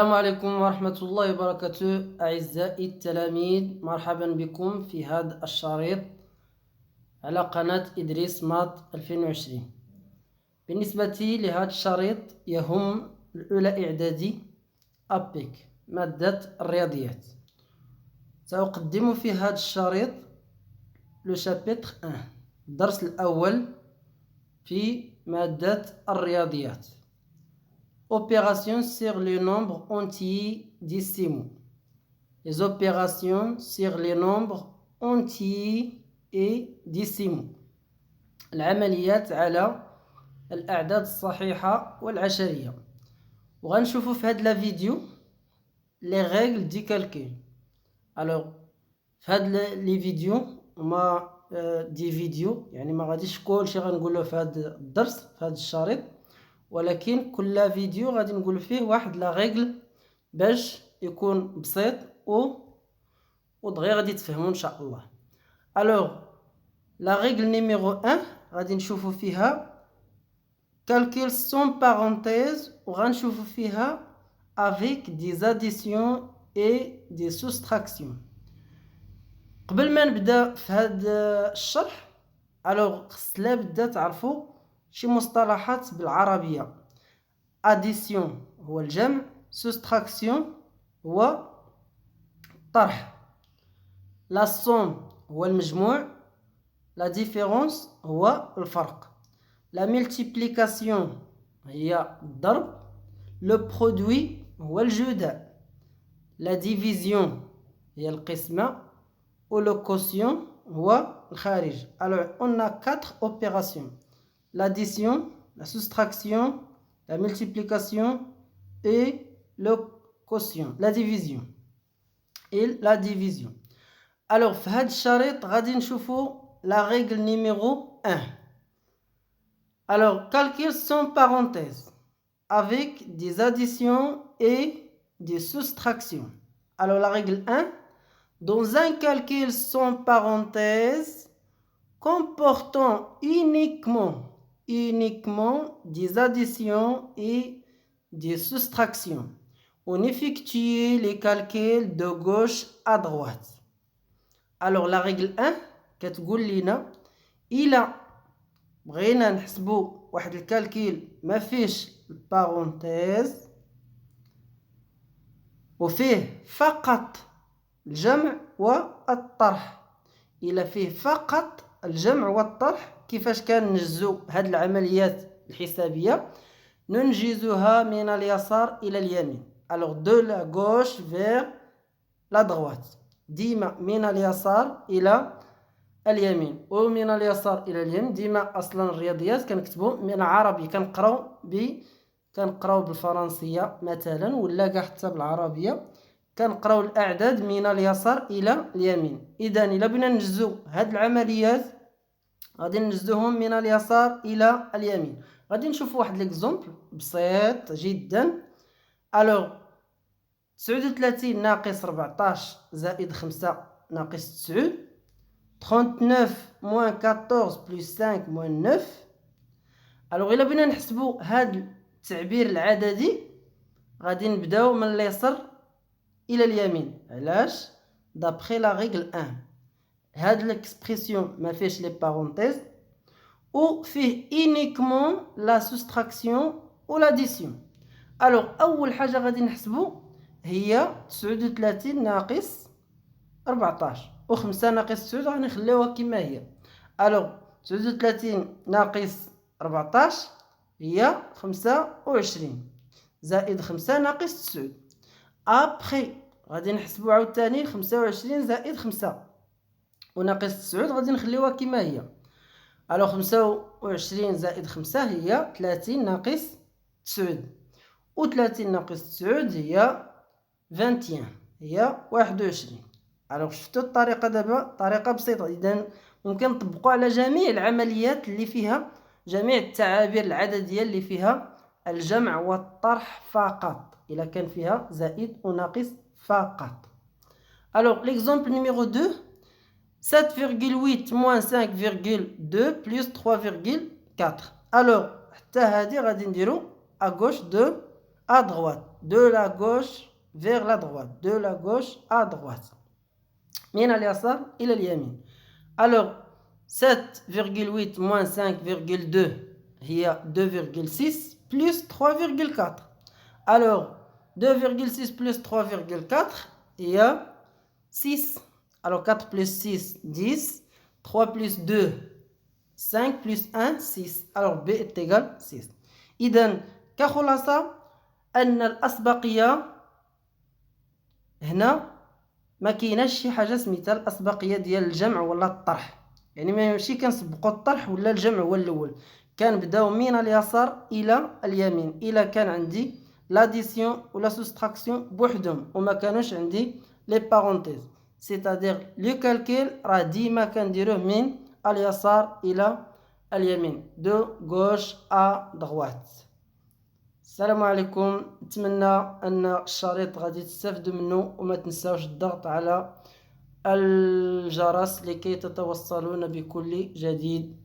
السلام عليكم ورحمة الله وبركاته أعزائي التلاميذ، مرحبا بكم في هذا الشريط على قناة إدريس مات 2020. بالنسبة لهذا الشريط يهم الأولى إعدادي أبيك مادة الرياضيات. سأقدم في هذا الشريط لو شابتر 1 الدرس الأول في مادة الرياضيات. Opérations sur les nombres entiers décimaux. Les opérations sur les nombres entiers et décimaux. العمليات على الأعداد الصحيحة والعشرية. وغنشوفوا في هذا الفيديو les règles du calcul. Alors في هاد لي فيديو هما دي فيديو، يعني ما غاديش كلشي غنقولو في هذا الدرس في هذا الشريط، ولكن كل فيديو غادي نقول فيه واحد لا ريغل باش يكون بسيط ودغيا غادي تفهموا ان شاء الله. الوغ لا ريغل نيميرو 1 غادي نشوفوا فيها كالكول سون بارونتيز، وغنشوفوا فيها افيك دي زاديسيون اي دي سوستراكسيون. قبل ما نبدا في هذا الشرح الوغ خص لابد تعرفوا شي مصطلحات بالعربية. اديسيون هو الجمع، سوستراكسيون هو الطرح، لا سوم هو المجموع، لا ديفيرونس هو الفرق، لا ملتيبليكاسيون هي الضرب، لو برودوي هو الجداء، لا ديفيزيون هي القسمة، و لو كوسيون هو الخارج. alors on a 4 opérations: l'addition, la soustraction, la multiplication et le quotient, la division et la division. Alors في هذا الشريط غادي نشوفوا la règle numéro 1. Alors calcule sans parenthèse avec des additions et des soustractions. Alors la règle 1, dans un calcul sans parenthèse comportant uniquement des additions et des soustractions, on effectue les calculs de gauche à droite. Alors la règle 1 كتقول لنا إلا بغينا نحسبوا واحد الكالكيل ما فيش البارونتيز وفيه فقط الجمع والطرح، إلا فيه فقط الجمع والطرح كيفاش كننجزو هاد العمليات الحسابية؟ ننجزها من اليسار إلى اليمين. alors de la gauche vers la droite، ديما من اليسار إلى اليمين، ومن اليسار إلى اليمين. ديما أصلا الرياضيات كنكتبو من العربي كنقراو بالفرنسية مثلا، ولا كاع حتى بالعربية كنقراو الأعداد من اليسار إلى اليمين. إذا إلا بغينا نجزو هاد العمليات غادي نجزوهم من اليسار إلى اليمين. غادي نشوف واحد ليكزومبل بسيط جدا. الوغ 39 ناقص 14 زائد 5 ناقص 9، 39 moins 14 plus 5 moins 9. الوغ إلا بغينا نحسبو هاد التعبير العددي غادي نبداو من اليسار إلى اليمين. علاش؟ دابخي لا ريغل 1 هاد ليكسبرسيون ما فيهش لي بارونتيز و فيه uniquement لا سوستراكسيون و لاديسيون. الوغ أول حاجة غادي نحسبو هي 39 ناقص 14 و 5 ناقص 9 غنخليوها كما هي. الوغ 39 ناقص 14 هي 25 زائد 5 ناقص 9. ابخي غادي نحسبو عاوتاني 25 زائد 5 وناقص 9 غادي نخليوها كما هي. الوغ 25 زائد 5 هي 30 ناقص 9، و 30 ناقص 9 هي 21 هي 21. الوغ شفتوا الطريقة دابا طريقة بسيطة. إذا ممكن نطبقوا على جميع العمليات اللي فيها جميع التعابير العددية اللي فيها الجمع والطرح فقط، إلا كان فيها زائد وناقص فقط. Alors l'exemple numéro 2, 7,8 moins 5,2 plus 3,4. Alors حتى هذه غادي نديرو à gauche de à droite, de la gauche vers la droite, de la gauche à droite. من اليسار إلى اليمين. Alors 7,8 moins 5,2 هي 2,6 plus 3,4. Alors 2,6 plus 3,4 il y a 6. Alors 4 plus 6, 10. 3 plus 2, 5 plus 1, 6. Alors B est égal 6. إذن كخلاصة أن الأسبقية هنا ما كايناش شي حاجة سميتها الأسبقية ديال الجمع ولا الطرح. يعني ماشي كنسبقوا الطرح ولا الجمع هو الأول. كنبداو من اليسار إلى اليمين. إلا كان عندي l'addition ou la soustraction بوحدهم وما كانوش عندي les parenthèses. C'est-à-dire le calcul راه ديما كنديروه من اليسار إلى اليمين. De gauche à droite. السلام عليكم. نتمنى أن الشريط غادي تستافدوا منه وما تنساوش الضغط على الجرس لكي تتوصلون بكل جديد.